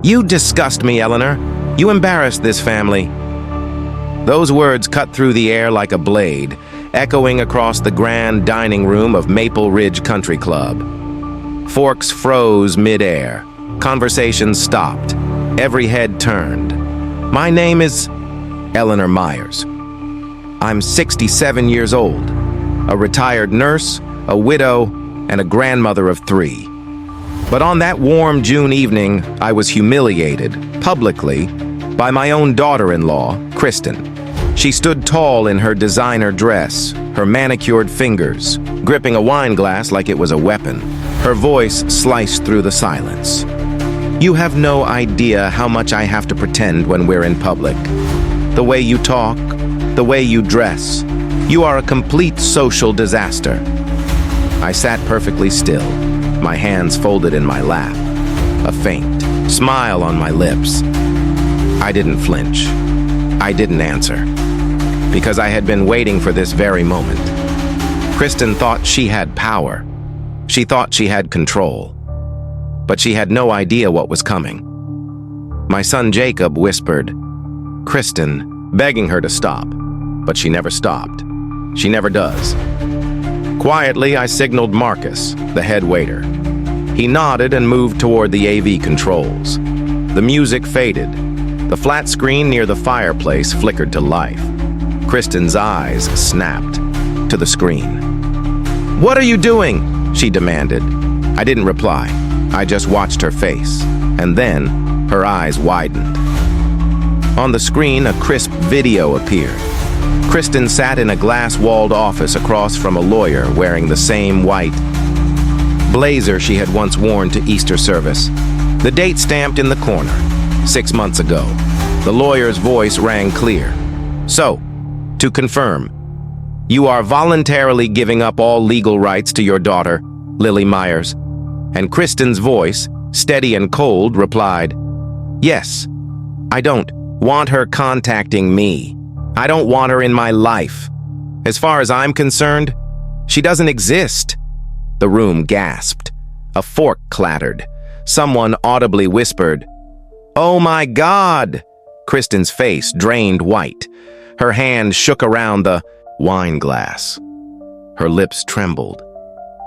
"You disgust me, Eleanor. You embarrass this family." Those words cut through the air like a blade, echoing across the grand dining room of Maple Ridge Country Club. Forks froze mid-air. Conversation stopped. Every head turned. "My name is Eleanor Meyers. I'm 67 years old, a retired nurse, a widow, and a grandmother of 3. But on that warm June evening, I was humiliated, publicly, by my own daughter-in-law, Kristen. She stood tall in her designer dress, her manicured fingers, gripping a wine glass like it was a weapon. Her voice sliced through the silence. "You have no idea how much I have to pretend when we're in public. The way you talk, the way you dress. You are a complete social disaster." I sat perfectly still, my hands folded in my lap, a faint smile on my lips. I didn't flinch. I didn't answer, because I had been waiting for this very moment. Kristen thought she had power. She thought she had control. But she had no idea what was coming. My son Jacob whispered, "Kristen," begging her to stop. But she never stopped. She never does. Quietly, I signaled Marcus, the head waiter. He nodded and moved toward the AV controls. The music faded. The flat screen near the fireplace flickered to life. Kristen's eyes snapped to the screen. "What are you doing?" she demanded. I didn't reply. I just watched her face, and then her eyes widened. On the screen, a crisp video appeared. Kristen sat in a glass-walled office across from a lawyer wearing the same white blazer she had once worn to Easter service. The date stamped in the corner, 6 months ago. The lawyer's voice rang clear. "So, to confirm, you are voluntarily giving up all legal rights to your daughter, Lily Meyers." And Kristen's voice, steady and cold, replied, "Yes. I don't want her contacting me. I don't want her in my life. As far as I'm concerned, she doesn't exist." The room gasped. A fork clattered. Someone audibly whispered, "Oh my God!" Kristen's face drained white. Her hand shook around the wine glass. Her lips trembled,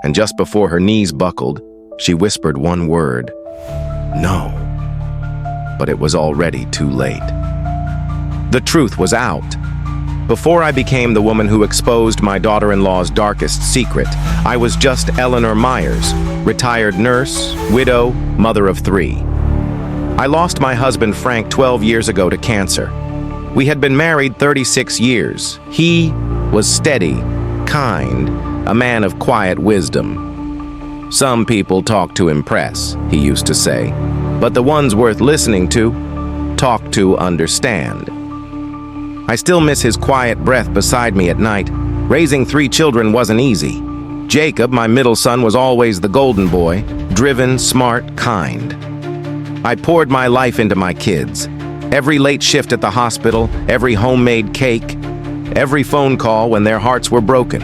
and just before her knees buckled, she whispered one word, "No." But it was already too late. The truth was out. Before I became the woman who exposed my daughter-in-law's darkest secret, I was just Eleanor Meyers, retired nurse, widow, mother of 3. I lost my husband Frank 12 years ago to cancer. We had been married 36 years. He was steady, kind, a man of quiet wisdom. "Some people talk to impress," he used to say, "but the ones worth listening to talk to understand." I still miss his quiet breath beside me at night. Raising 3 children wasn't easy. Jacob, my middle son, was always the golden boy, driven, smart, kind. I poured my life into my kids. Every late shift at the hospital, every homemade cake, every phone call when their hearts were broken.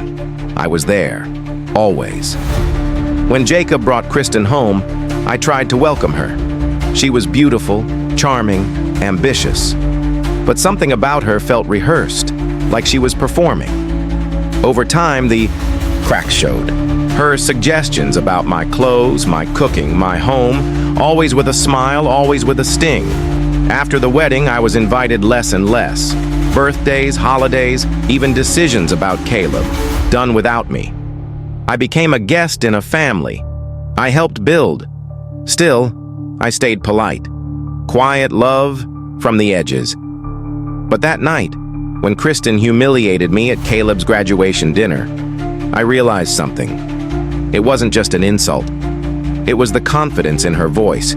I was there, always. When Jacob brought Kristen home, I tried to welcome her. She was beautiful, charming, ambitious. But something about her felt rehearsed, like she was performing. Over time, the cracks showed. Her suggestions about my clothes, my cooking, my home, always with a smile, always with a sting. After the wedding, I was invited less and less. Birthdays, holidays, even decisions about Caleb, done without me. I became a guest in a family. I helped build. Still, I stayed polite. Quiet love from the edges. But that night, when Kristen humiliated me at Caleb's graduation dinner, I realized something. It wasn't just an insult. It was the confidence in her voice.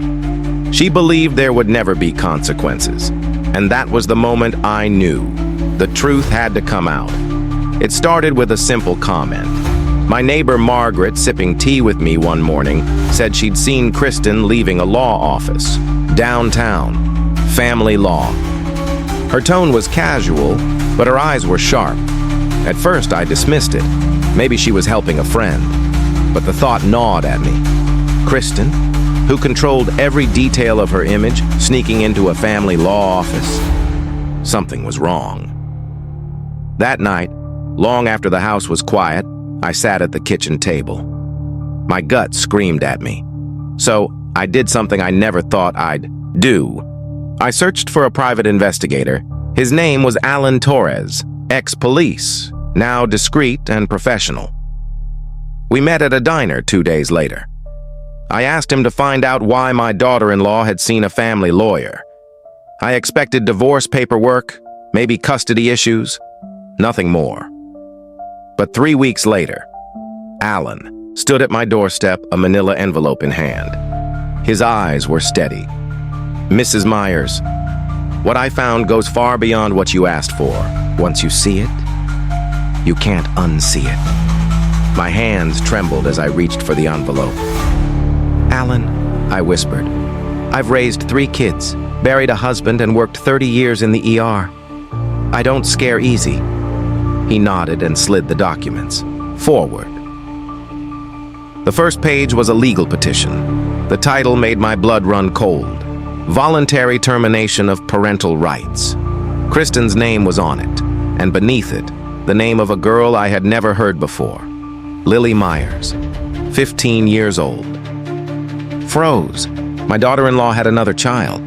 She believed there would never be consequences. And that was the moment I knew. The truth had to come out. It started with a simple comment. My neighbor Margaret, sipping tea with me one morning, said she'd seen Kristen leaving a law office. Downtown. Family law. Her tone was casual, but her eyes were sharp. At first, I dismissed it. Maybe she was helping a friend. But the thought gnawed at me. Kristen, who controlled every detail of her image, sneaking into a family law office. Something was wrong. That night, long after the house was quiet, I sat at the kitchen table. My gut screamed at me. So I did something I never thought I'd do. I searched for a private investigator. His name was Alan Torres, ex-police, now discreet and professional. We met at a diner 2 days later. I asked him to find out why my daughter-in-law had seen a family lawyer. I expected divorce paperwork, maybe custody issues, nothing more. But 3 weeks later, Alan stood at my doorstep, a manila envelope in hand. His eyes were steady. "Mrs. Meyers, what I found goes far beyond what you asked for. Once you see it, you can't unsee it." My hands trembled as I reached for the envelope. "Alan," I whispered, "I've raised 3 kids, buried a husband, and worked 30 years in the ER. I don't scare easy." He nodded and slid the documents forward. The first page was a legal petition. The title made my blood run cold. Voluntary termination of parental rights. Kristen's name was on it, and beneath it, the name of a girl I had never heard before. Lily Meyers, 15 years old. Froze. My daughter-in-law had another child.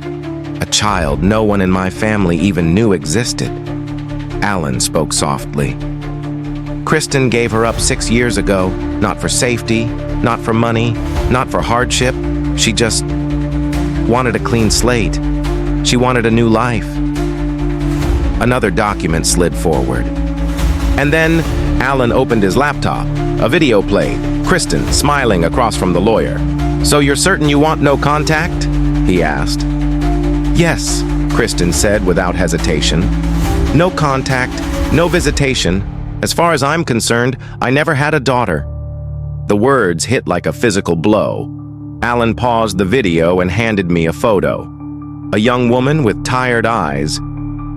A child no one in my family even knew existed. Alan spoke softly. "Kristen gave her up 6 years ago, not for safety, not for money, not for hardship. She just wanted a clean slate. She wanted a new life." Another document slid forward. And then Alan opened his laptop. A video played, Kristen smiling across from the lawyer. "So you're certain you want no contact?" he asked. "Yes," Kristen said without hesitation. "No contact, no visitation. As far as I'm concerned, I never had a daughter." The words hit like a physical blow. Alan paused the video and handed me a photo. A young woman with tired eyes.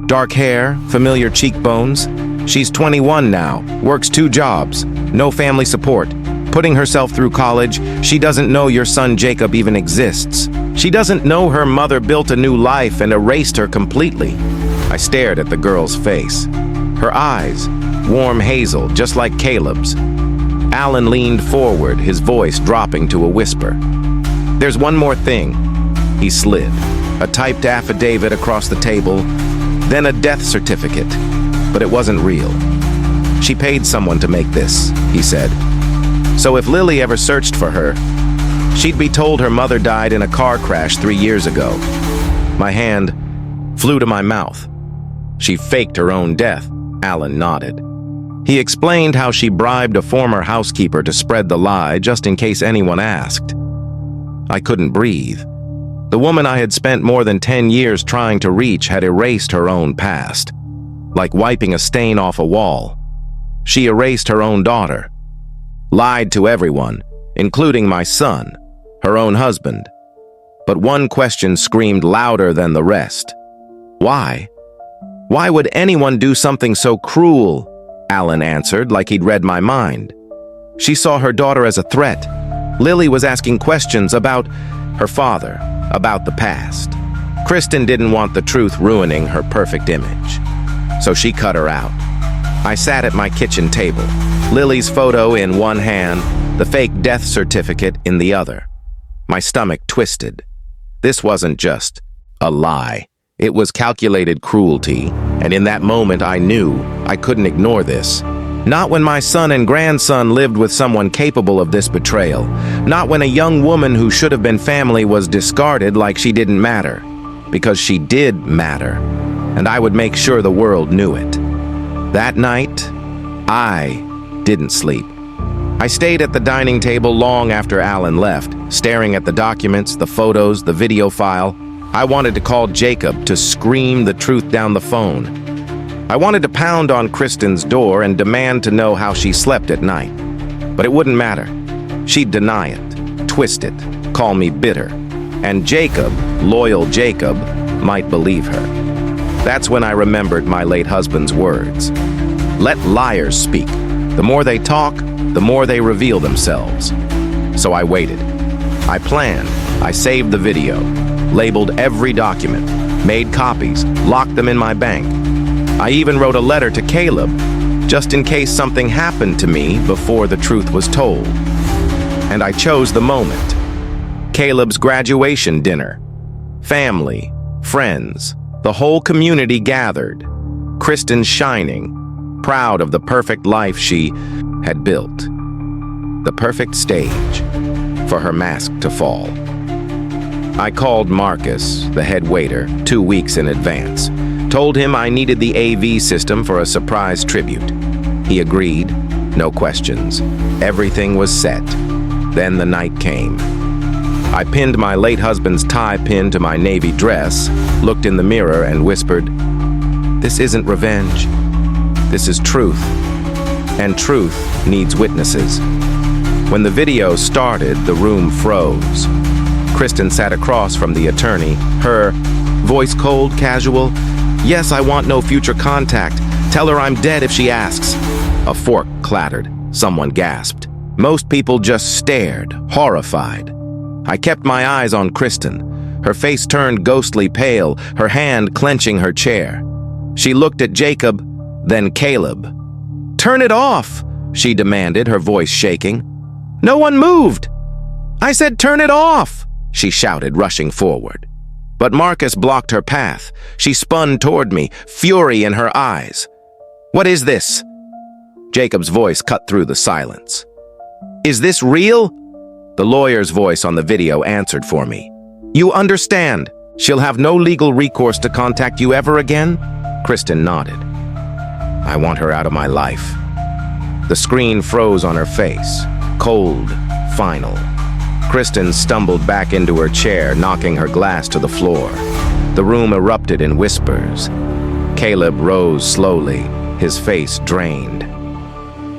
Dark hair, familiar cheekbones. She's 21 now, works 2 jobs, no family support. Putting herself through college, she doesn't know your son Jacob even exists. She doesn't know her mother built a new life and erased her completely. I stared at the girl's face. Her eyes, warm hazel, just like Caleb's. Alan leaned forward, his voice dropping to a whisper. "There's one more thing." He slid a typed affidavit across the table, then a death certificate, but it wasn't real. "She paid someone to make this," he said. "So if Lily ever searched for her, she'd be told her mother died in a car crash 3 years ago." My hand flew to my mouth. "She faked her own death," Alan nodded. He explained how she bribed a former housekeeper to spread the lie just in case anyone asked. I couldn't breathe. The woman I had spent more than 10 years trying to reach had erased her own past, like wiping a stain off a wall. She erased her own daughter, lied to everyone, including my son, her own husband. But one question screamed louder than the rest. Why? Why would anyone do something so cruel? Alan answered like he'd read my mind. She saw her daughter as a threat. Lily was asking questions about her father, about the past. Kristen didn't want the truth ruining her perfect image, so she cut her out. I sat at my kitchen table, Lily's photo in one hand, the fake death certificate in the other. My stomach twisted. This wasn't just a lie. It was calculated cruelty, and in that moment I knew I couldn't ignore this. Not when my son and grandson lived with someone capable of this betrayal. Not when a young woman who should have been family was discarded like she didn't matter. Because she did matter, and I would make sure the world knew it. That night, I didn't sleep. I stayed at the dining table long after Alan left, staring at the documents, the photos, the video file. I wanted to call Jacob to scream the truth down the phone. I wanted to pound on Kristen's door and demand to know how she slept at night. But it wouldn't matter. She'd deny it, twist it, call me bitter. And Jacob, loyal Jacob, might believe her. That's when I remembered my late husband's words. Let liars speak. The more they talk, the more they reveal themselves. So I waited. I planned. I saved the video, labeled every document, made copies, locked them in my bank. I even wrote a letter to Caleb, just in case something happened to me before the truth was told. And I chose the moment. Caleb's graduation dinner. Family, friends, the whole community gathered. Kristen shining, proud of the perfect life she had built. The perfect stage for her mask to fall. I called Marcus, the head waiter, 2 weeks in advance. Told him I needed the AV system for a surprise tribute. He agreed, no questions. Everything was set. Then the night came. I pinned my late husband's tie pin to my navy dress, looked in the mirror and whispered, "This isn't revenge. This is truth. And truth needs witnesses." When the video started, the room froze. Kristen sat across from the attorney, her voice cold, casual. "Yes, I want no future contact. Tell her I'm dead if she asks." A fork clattered. Someone gasped. Most people just stared, horrified. I kept my eyes on Kristen. Her face turned ghostly pale, her hand clenching her chair. She looked at Jacob, then Caleb. "Turn it off," she demanded, her voice shaking. "No one moved. I said turn it off," she shouted, rushing forward. But Marcus blocked her path. She spun toward me, fury in her eyes. "What is this?" Jacob's voice cut through the silence. "Is this real?" The lawyer's voice on the video answered for me. "You understand? She'll have no legal recourse to contact you ever again?" Kristen nodded. "I want her out of my life." The screen froze on her face. Cold, final. Kristen stumbled back into her chair, knocking her glass to the floor. The room erupted in whispers. Caleb rose slowly, his face drained.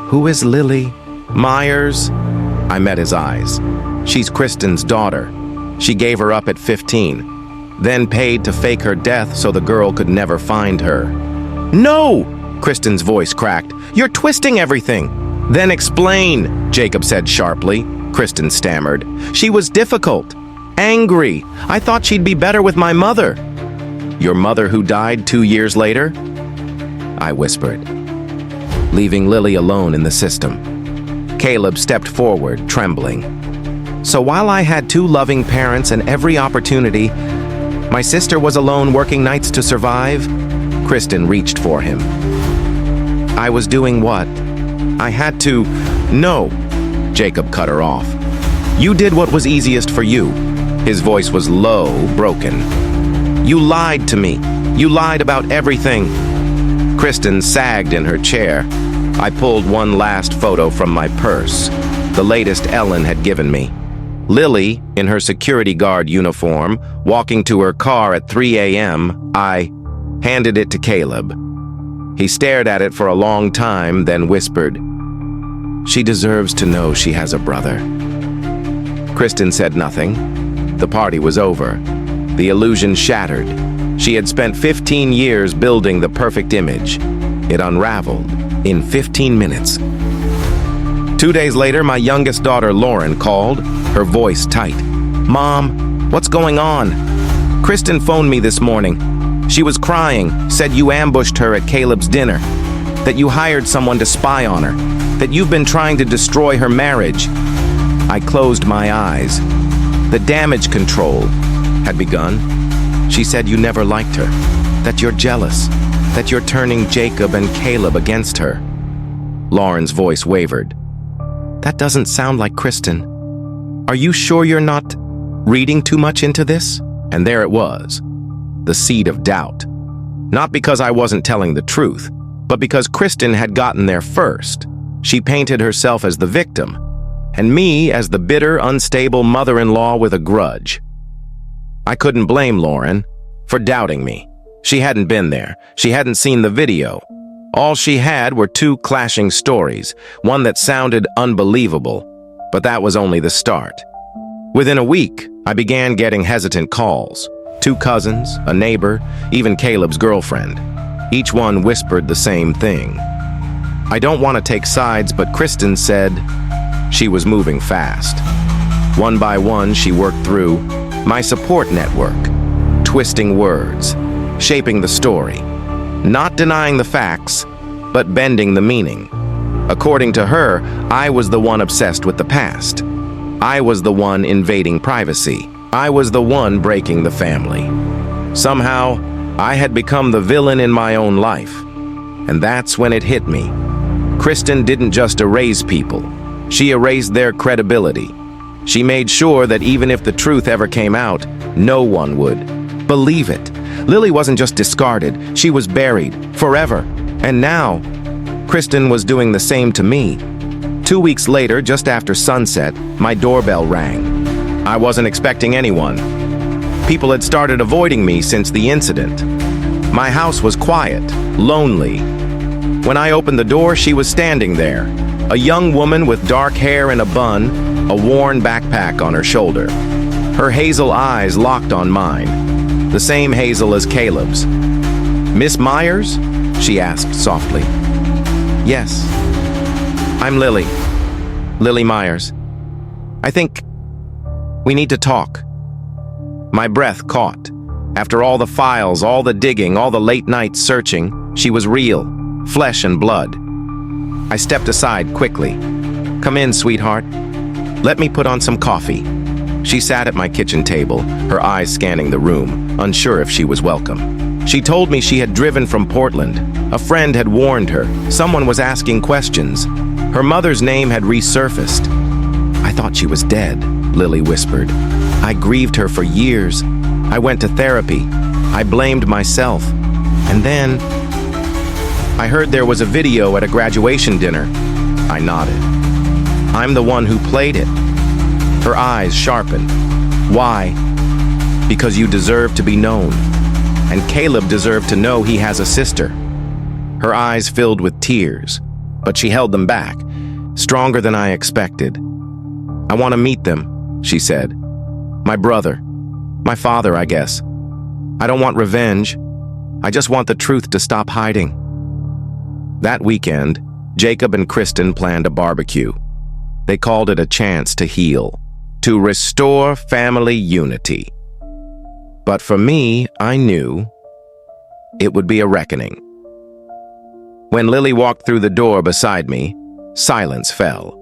"Who is Lily Meyers?" I met his eyes. "She's Kristen's daughter. She gave her up at 15, then paid to fake her death so the girl could never find her." "No!" Kristen's voice cracked. "You're twisting everything." "Then explain," Jacob said sharply. Kristen stammered. "She was difficult, angry. I thought she'd be better with my mother." "Your mother who died 2 years later?" I whispered, leaving Lily alone in the system. Caleb stepped forward, trembling. "So while I had 2 loving parents and every opportunity, my sister was alone working nights to survive?" Kristen reached for him. "I was doing what? I had to—" "No," Jacob cut her off. "You did what was easiest for you." His voice was low, broken. "You lied to me. You lied about everything." Kristen sagged in her chair. I pulled one last photo from my purse, the latest Ellen had given me. Lily, in her security guard uniform, walking to her car at 3 a.m., I handed it to Caleb. He stared at it for a long time, then whispered, "She deserves to know she has a brother." Kristen said nothing. The party was over. The illusion shattered. She had spent 15 years building the perfect image. It unraveled in 15 minutes. 2 days later, my youngest daughter, Lauren, called, her voice tight. "Mom, what's going on?" "Kristen phoned me this morning. She was crying, said you ambushed her at Caleb's dinner, that you hired someone to spy on her, that you've been trying to destroy her marriage." I closed my eyes. The damage control had begun. She said you never liked her, that you're jealous, that you're turning Jacob and Caleb against her. Lauren's voice wavered. "That doesn't sound like Kristen. Are you sure you're not reading too much into this?" And there it was, the seed of doubt. Not because I wasn't telling the truth, but because Kristen had gotten there first. She painted herself as the victim, and me as the bitter, unstable mother-in-law with a grudge. I couldn't blame Lauren for doubting me. She hadn't been there. She hadn't seen the video. All she had were 2 clashing stories, one that sounded unbelievable, but that was only the start. Within a week, I began getting hesitant calls. 2 cousins, a neighbor, even Caleb's girlfriend. Each one whispered the same thing. "I don't want to take sides, but Kristen said..." She was moving fast. One by one, she worked through my support network, twisting words, shaping the story, not denying the facts, but bending the meaning. According to her, I was the one obsessed with the past. I was the one invading privacy. I was the one breaking the family. Somehow, I had become the villain in my own life. And that's when it hit me. Kristen didn't just erase people. She erased their credibility. She made sure that even if the truth ever came out, no one would believe it. Lily wasn't just discarded, she was buried forever. And now, Kristen was doing the same to me. 2 weeks later, just after sunset, my doorbell rang. I wasn't expecting anyone. People had started avoiding me since the incident. My house was quiet, lonely. When I opened the door, she was standing there, a young woman with dark hair in a bun, a worn backpack on her shoulder. Her hazel eyes locked on mine, the same hazel as Caleb's. "Miss Meyers?" she asked softly. "Yes. I'm Lily. Lily Meyers. I think we need to talk." My breath caught. After all the files, all the digging, all the late night searching, she was real, flesh and blood. I stepped aside quickly. "Come in, sweetheart. Let me put on some coffee." She sat at my kitchen table, her eyes scanning the room, unsure if she was welcome. She told me she had driven from Portland. A friend had warned her. Someone was asking questions. Her mother's name had resurfaced. "I thought she was dead," Lily whispered. "I grieved her for years. I went to therapy. I blamed myself. And then I heard there was a video at a graduation dinner." I nodded. "I'm the one who played it." Her eyes sharpened. "Why?" "Because you deserve to be known. And Caleb deserved to know he has a sister." Her eyes filled with tears, but she held them back, stronger than I expected. "I want to meet them," she said. "My brother. My father, I guess. I don't want revenge. I just want the truth to stop hiding." That weekend, Jacob and Kristen planned a barbecue. They called it a chance to heal, to restore family unity. But for me, I knew it would be a reckoning. When Lily walked through the door beside me, silence fell.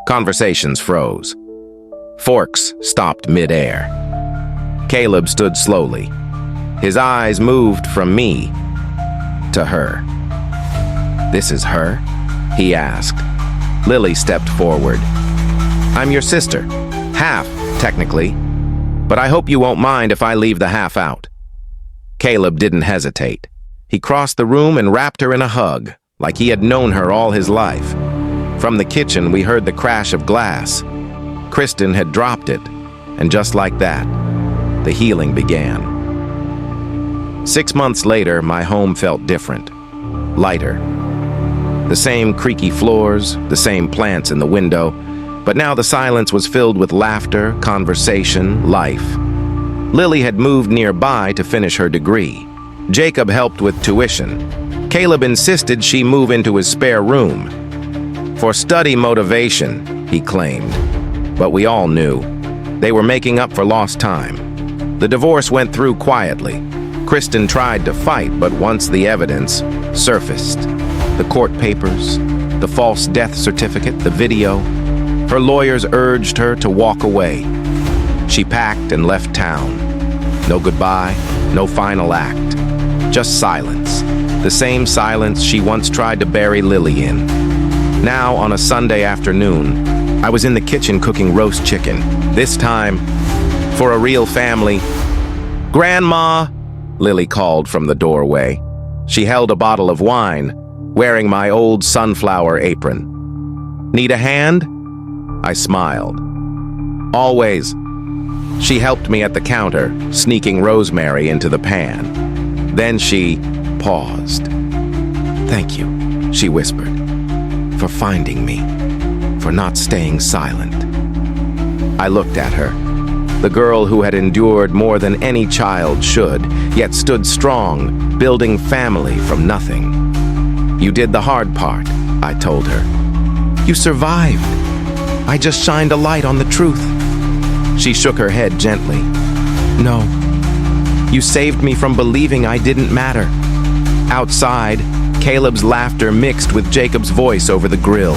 Conversations froze. Forks stopped mid-air. Caleb stood slowly. His eyes moved from me to her. "This is her?" he asked. Lily stepped forward. "I'm your sister. Half, technically. But I hope you won't mind if I leave the half out." Caleb didn't hesitate. He crossed the room and wrapped her in a hug, like he had known her all his life. From the kitchen, we heard the crash of glass. Kristen had dropped it, and just like that, the healing began. 6 months later, my home felt different, lighter. The same creaky floors, the same plants in the window, but now the silence was filled with laughter, conversation, life. Lily had moved nearby to finish her degree. Jacob helped with tuition. Caleb insisted she move into his spare room. For study motivation, he claimed. But we all knew. They were making up for lost time. The divorce went through quietly. Kristen tried to fight, but once the evidence surfaced, the court papers, the false death certificate, the video, her lawyers urged her to walk away. She packed and left town. No goodbye, no final act. Just silence. The same silence she once tried to bury Lily in. Now, on a Sunday afternoon, I was in the kitchen cooking roast chicken. This time, for a real family. "Grandma," Lily called from the doorway. She held a bottle of wine, wearing my old sunflower apron. "Need a hand?" I smiled. "Always." She helped me at the counter, sneaking rosemary into the pan. Then she paused. "Thank you," she whispered, "for finding me, for not staying silent." I looked at her, the girl who had endured more than any child should, yet stood strong, building family from nothing. "You did the hard part," I told her. "You survived. I just shined a light on the truth." She shook her head gently. No. You saved me from believing I didn't matter. Outside, Caleb's laughter mixed with Jacob's voice over the grill.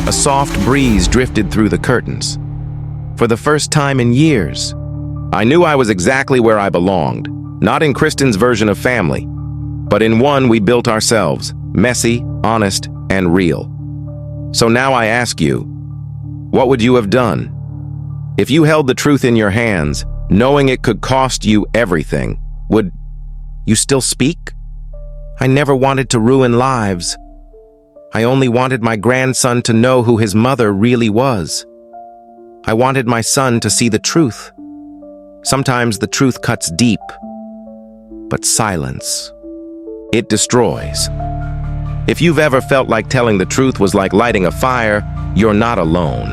A soft breeze drifted through the curtains. For the first time in years, I knew I was exactly where I belonged, not in Kristen's version of family, but in one we built ourselves, messy, honest, and real. So now I ask you, what would you have done? If you held the truth in your hands, knowing it could cost you everything, would you still speak? I never wanted to ruin lives. I only wanted my grandson to know who his mother really was. I wanted my son to see the truth. Sometimes the truth cuts deep, but silence, it destroys. If you've ever felt like telling the truth was like lighting a fire, you're not alone.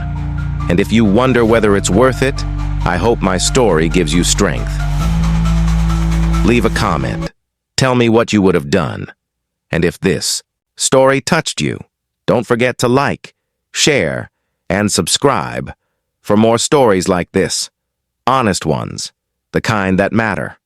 And if you wonder whether it's worth it, I hope my story gives you strength. Leave a comment. Tell me what you would have done. And if this story touched you, don't forget to like, share, and subscribe for more stories like this. Honest ones, the kind that matter.